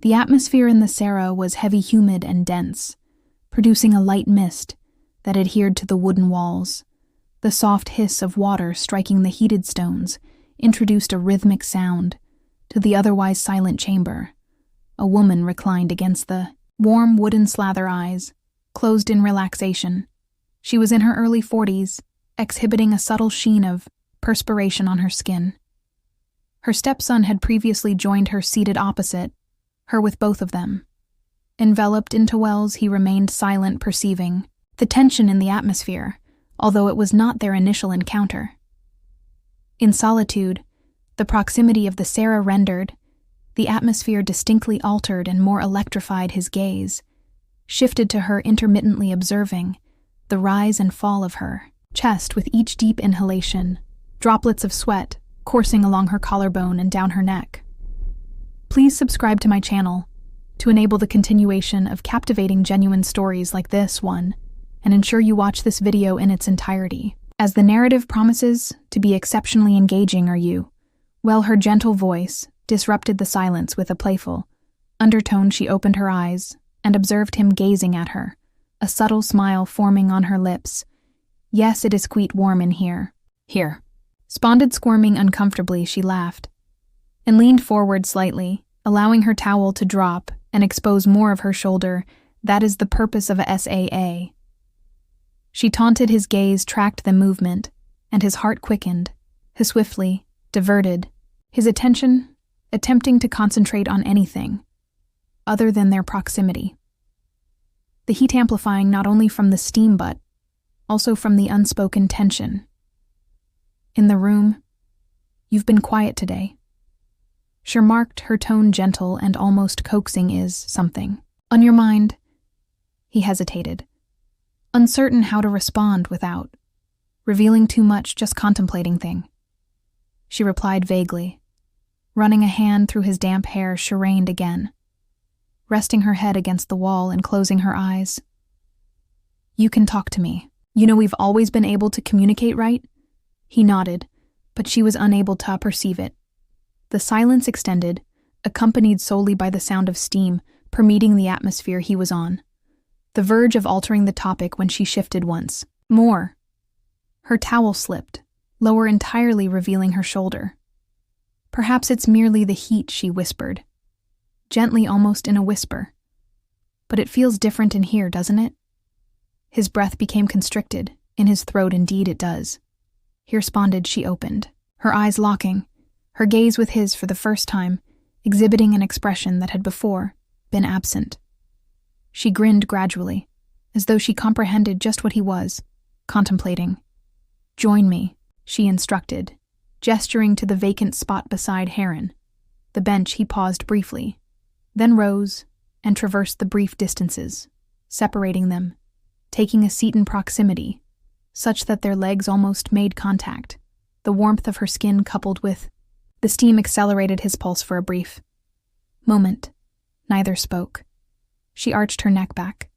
The atmosphere in the Serra was heavy, humid, and dense, producing a light mist that adhered to the wooden walls. The soft hiss of water striking the heated stones introduced a rhythmic sound to the otherwise silent chamber. A woman reclined against the warm wooden slather, eyes closed in relaxation. She was in her early 40s, exhibiting a subtle sheen of perspiration on her skin. Her stepson had previously joined her seated opposite, her with both of them. Enveloped in towels, he remained silent, perceiving the tension in the atmosphere, although it was not their initial encounter. In solitude, the proximity of the Serra rendered the atmosphere distinctly altered and more electrified. His gaze shifted to her, intermittently observing the rise and fall of her chest with each deep inhalation, droplets of sweat coursing along her collarbone and down her neck. Please subscribe to my channel to enable the continuation of captivating, genuine stories like this one, and ensure you watch this video in its entirety, as the narrative promises to be exceptionally engaging. Are you? Well, her gentle voice disrupted the silence with a playful undertone. She opened her eyes and observed him gazing at her, a subtle smile forming on her lips. Yes, it is quite warm in here. Here. Responded, squirming uncomfortably. She laughed and leaned forward slightly, allowing her towel to drop and expose more of her shoulder. That is the purpose of a SAA. She taunted. His gaze tracked the movement, and his heart quickened. He swiftly diverted his attention, attempting to concentrate on anything other than their proximity. The heat amplifying not only from the steam but also from the unspoken tension. In the room, you've been quiet today. She remarked, her tone gentle and almost coaxing. Is something on your mind? He hesitated, uncertain how to respond without revealing too much, just contemplating thing. She replied vaguely, running a hand through his damp hair. She reined again, resting her head against the wall and closing her eyes. You can talk to me. You know we've always been able to communicate, right? He nodded, but she was unable to perceive it. The silence extended, accompanied solely by the sound of steam permeating the atmosphere. He was on the verge of altering the topic when she shifted once more. Her towel slipped, lower entirely, revealing her shoulder. Perhaps it's merely the heat, she whispered, gently, almost in a whisper. But it feels different in here, doesn't it? His breath became constricted in his throat. Indeed it does. He responded. She opened, her eyes locking, her gaze with his for the first time, exhibiting an expression that had before been absent. She grinned gradually, as though she comprehended just what he was contemplating. Join me, she instructed, gesturing to the vacant spot beside Heron. The bench. He paused briefly, then rose and traversed the brief distances separating them, taking a seat in proximity, such that their legs almost made contact. The warmth of her skin coupled with the steam accelerated his pulse. For a brief moment, neither spoke. She arched her neck back,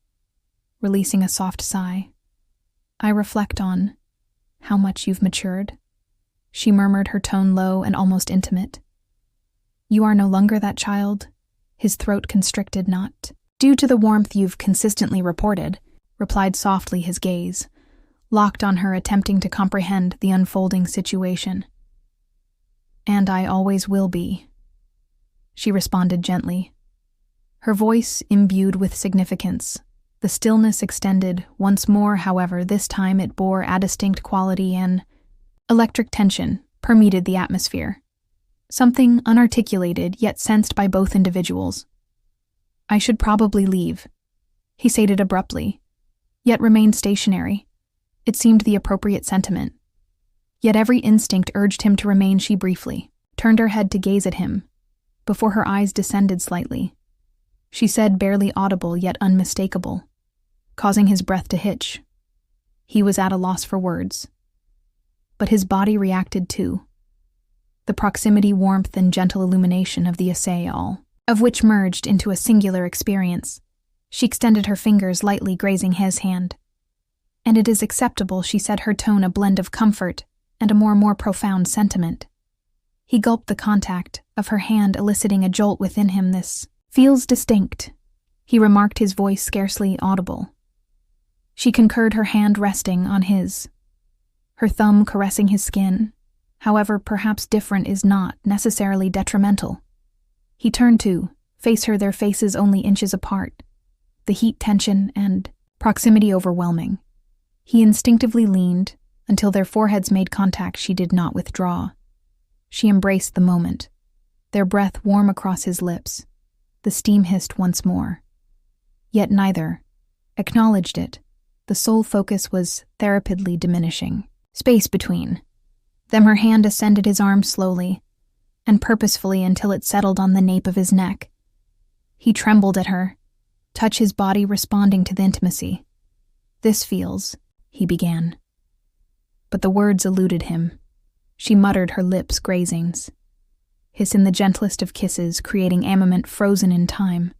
releasing a soft sigh. I reflect on how much you've matured, she murmured, her tone low and almost intimate. You are no longer that child. His throat constricted. Not due to the warmth you've consistently reported, replied softly, his gaze locked on her, attempting to comprehend the unfolding situation. And I always will be, she responded gently, her voice imbued with significance. The stillness extended once more, however, this time it bore a distinct quality. An electric tension permeated the atmosphere, something unarticulated yet sensed by both individuals. I should probably leave, he stated abruptly, yet remained stationary. It seemed the appropriate sentiment. Yet every instinct urged him to remain. She briefly turned her head to gaze at him, before her eyes descended slightly. She said, barely audible yet unmistakable, causing his breath to hitch. He was at a loss for words. But his body reacted too. The proximity, warmth, and gentle illumination of the essay, all of which merged into a singular experience. She extended her fingers, lightly grazing his hand. And it is acceptable, she said, her tone a blend of comfort and a more profound sentiment. He gulped the contact of her hand, eliciting a jolt within him. This Feels distinct, he remarked, his voice scarcely audible. She concurred, her hand resting on his, her thumb caressing his skin. However, perhaps different is not necessarily detrimental. He turned to face her, their faces only inches apart, the heat, tension, and proximity overwhelming. He instinctively leaned until their foreheads made contact. She did not withdraw. She embraced the moment, their breath warm across his lips. The steam hissed once more. Yet neither acknowledged it. The sole focus was therapidly diminishing. Space between them, her hand ascended his arm slowly and purposefully until it settled on the nape of his neck. He trembled at her touch, his body responding to the intimacy. "This feels," he began. But the words eluded him. She muttered, her lips grazings. Hiss in the gentlest of kisses, creating armament frozen in time.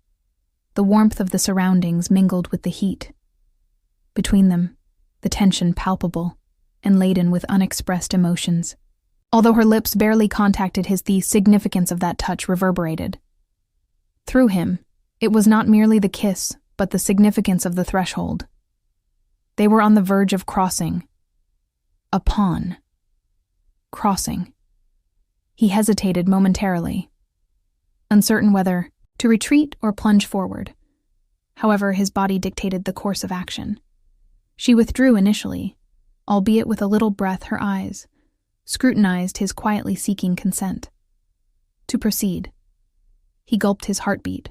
The warmth of the surroundings mingled with the heat. Between them, the tension palpable and laden with unexpressed emotions. Although her lips barely contacted his, the significance of that touch reverberated. Through him, it was not merely the kiss, but the significance of the threshold. They were on the verge of crossing. Upon crossing. He hesitated momentarily, uncertain whether to retreat or plunge forward. However, his body dictated the course of action. She withdrew initially, albeit with a little breath. Her eyes scrutinized his, quietly seeking consent to proceed. He gulped, his heartbeat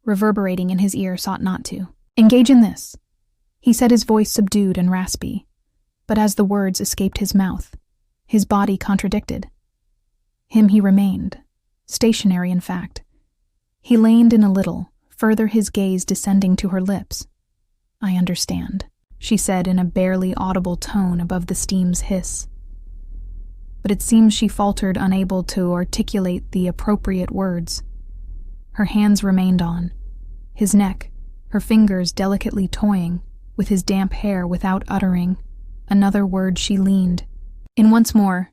reverberating in his ear, sought not to engage in this. He said, his voice subdued and raspy, but as the words escaped his mouth, his body contradicted. Him he remained, stationary in fact. He leaned in a little, further, his gaze descending to her lips. "I understand," she said in a barely audible tone above the steam's hiss. But it seems she faltered, unable to articulate the appropriate words. Her hands remained on his neck, her fingers delicately toying with his damp hair. Without uttering another word, she leaned in once more,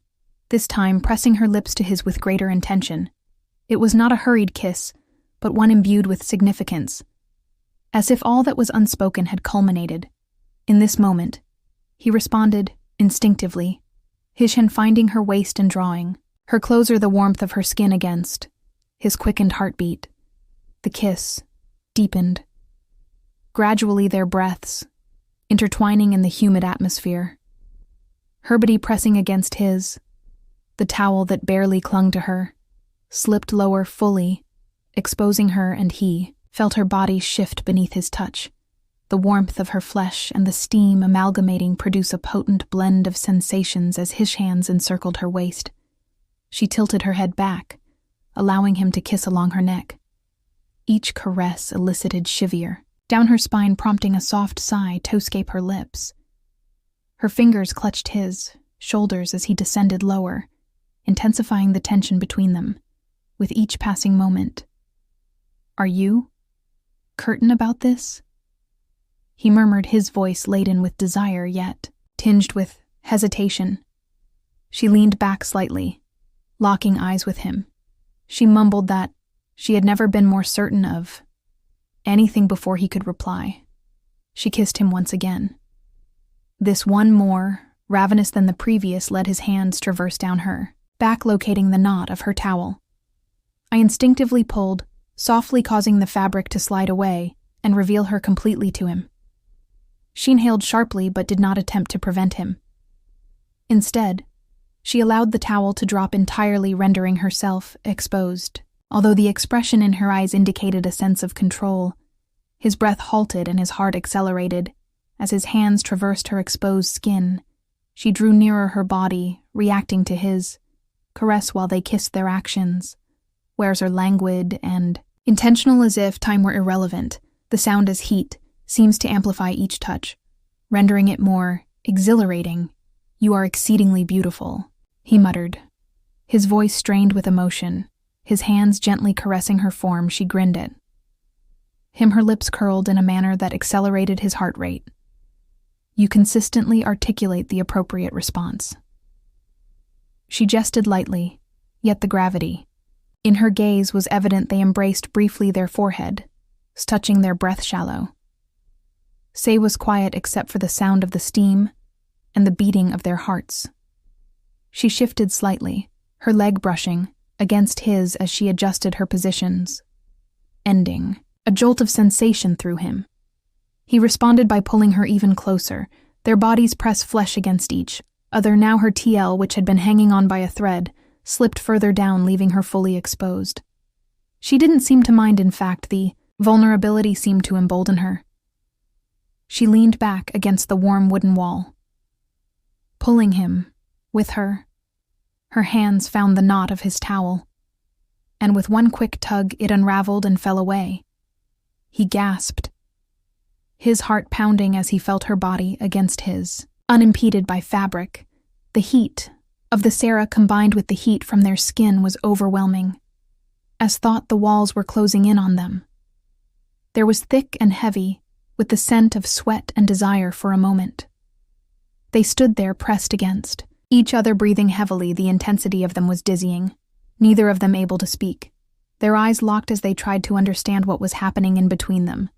this time pressing her lips to his with greater intention. It was not a hurried kiss, but one imbued with significance, as if all that was unspoken had culminated. In this moment, he responded instinctively, his hand finding her waist and drawing her closer, the warmth of her skin against his quickened heartbeat. The kiss deepened. Gradually, their breaths intertwining in the humid atmosphere. Her body pressing against his, the towel that barely clung to her slipped lower fully, exposing her, and he felt her body shift beneath his touch. The warmth of her flesh and the steam amalgamating produce a potent blend of sensations as his hands encircled her waist. She tilted her head back, allowing him to kiss along her neck. Each caress elicited shiver down her spine, prompting a soft sigh to escape her lips. Her fingers clutched his shoulders as he descended lower, intensifying the tension between them with each passing moment. "Are you certain about this?" he murmured, his voice laden with desire yet tinged with hesitation. She leaned back slightly, locking eyes with him. She mumbled that she had never been more certain of anything before he could reply. She kissed him once again. This one, more ravenous than the previous, let his hands traverse down her back, locating the knot of her towel. I instinctively pulled, softly causing the fabric to slide away and reveal her completely to him. She inhaled sharply but did not attempt to prevent him. Instead, she allowed the towel to drop entirely, rendering herself exposed. Although the expression in her eyes indicated a sense of control, his breath halted and his heart accelerated. As his hands traversed her exposed skin, she drew nearer her body, reacting to his caress while they kissed. Their actions are languid and intentional, as if time were irrelevant. The sound as heat seems to amplify each touch, rendering it more exhilarating. "You are exceedingly beautiful," he muttered, his voice strained with emotion. His hands gently caressing her form, she grinned at him, her lips curled in a manner that accelerated his heart rate. "You consistently articulate the appropriate response." She jested lightly, yet the gravity In her gaze was evident they embraced briefly their forehead, touching their breath shallow. Say was quiet except for the sound of the steam and the beating of their hearts. She shifted slightly, her leg brushing against his as she adjusted her positions. Ending. A jolt of sensation through him. He responded by pulling her even closer, their bodies pressed flesh against each other. Now her TL, which had been hanging on by a thread, slipped further down, leaving her fully exposed. She didn't seem to mind, in fact, the vulnerability seemed to embolden her. She leaned back against the warm wooden wall. Pulling him, with her, her hands found the knot of his towel, and with one quick tug it unraveled and fell away. He gasped, his heart pounding as he felt her body against his, unimpeded by fabric. The heat of the Sarah combined with the heat from their skin was overwhelming, as thought the walls were closing in on them. There was thick and heavy, with the scent of sweat and desire for a moment. They stood there pressed against, each other breathing heavily. The intensity of them was dizzying, neither of them able to speak. Their eyes locked as they tried to understand what was happening in between them.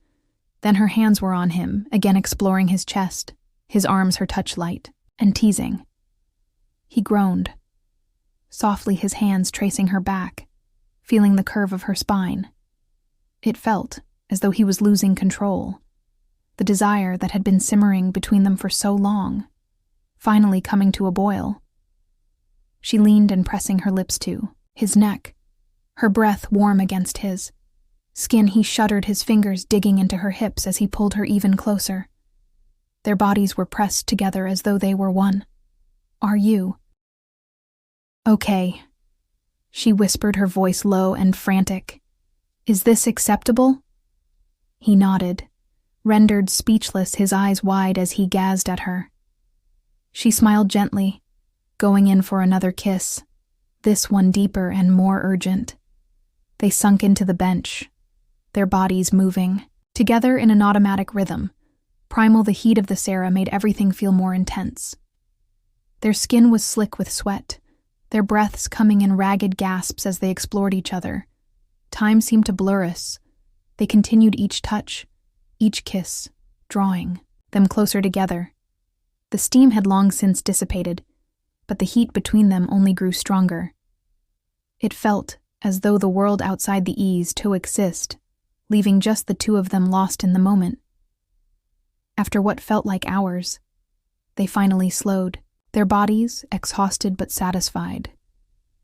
Then her hands were on him, again exploring his chest, his arms her touch light, and teasing. He groaned, softly, his hands tracing her back, feeling the curve of her spine. It felt as though he was losing control, the desire that had been simmering between them for so long, finally coming to a boil. She leaned and pressing her lips to his neck, her breath warm against his skin. He shuddered, his fingers digging into her hips as he pulled her even closer. Their bodies were pressed together as though they were one. "Are you okay?" she whispered, her voice low and frantic. "Is this acceptable?" He nodded, rendered speechless, his eyes wide as he gazed at her. She smiled gently, going in for another kiss, this one deeper and more urgent. They sunk into the bench, their bodies moving together in an automatic rhythm. Primal, the heat of the Sarah made everything feel more intense. Their skin was slick with sweat, their breaths coming in ragged gasps as they explored each other. Time seemed to blur us. They continued each touch, each kiss, drawing them closer together. The steam had long since dissipated, but the heat between them only grew stronger. It felt as though the world outside the ease to exist, leaving just the two of them lost in the moment. After what felt like hours, they finally slowed, their bodies exhausted but satisfied.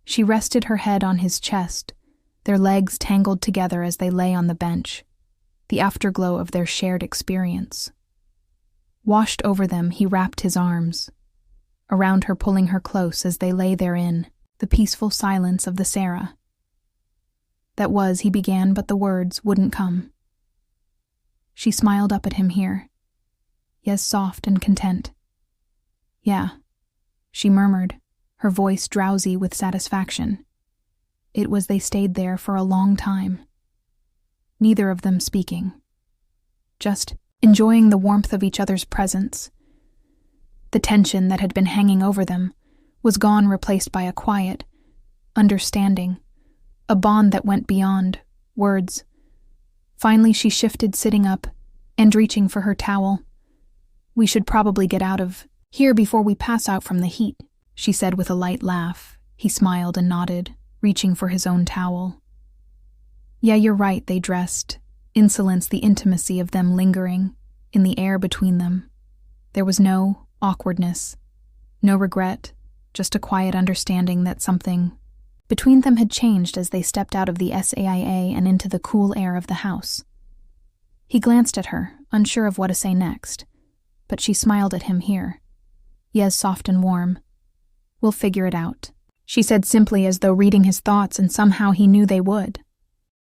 She rested her head on his chest, their legs tangled together as they lay on the bench, the afterglow of their shared experience. Washed over them, he wrapped his arms around her, pulling her close as they lay therein, the peaceful silence of the Sarah. That was, he began, but the words wouldn't come. She smiled up at him here, yes, soft and content. "Yeah," she murmured, her voice drowsy with satisfaction. It was they stayed there for a long time, neither of them speaking, just enjoying the warmth of each other's presence. The tension that had been hanging over them was gone, replaced by a quiet understanding, a bond that went beyond words. Finally she shifted, sitting up and reaching for her towel. "We should probably get out of here before we pass out from the heat," she said with a light laugh. He smiled and nodded, reaching for his own towel. "Yeah, you're right," they dressed, insolence, the intimacy of them lingering in the air between them. There was no awkwardness, no regret, just a quiet understanding that something between them had changed as they stepped out of the SAIA and into the cool air of the house. He glanced at her, unsure of what to say next, but she smiled at him here. "Yes, soft and warm. We'll figure it out," she said simply, as though reading his thoughts, and somehow he knew they would.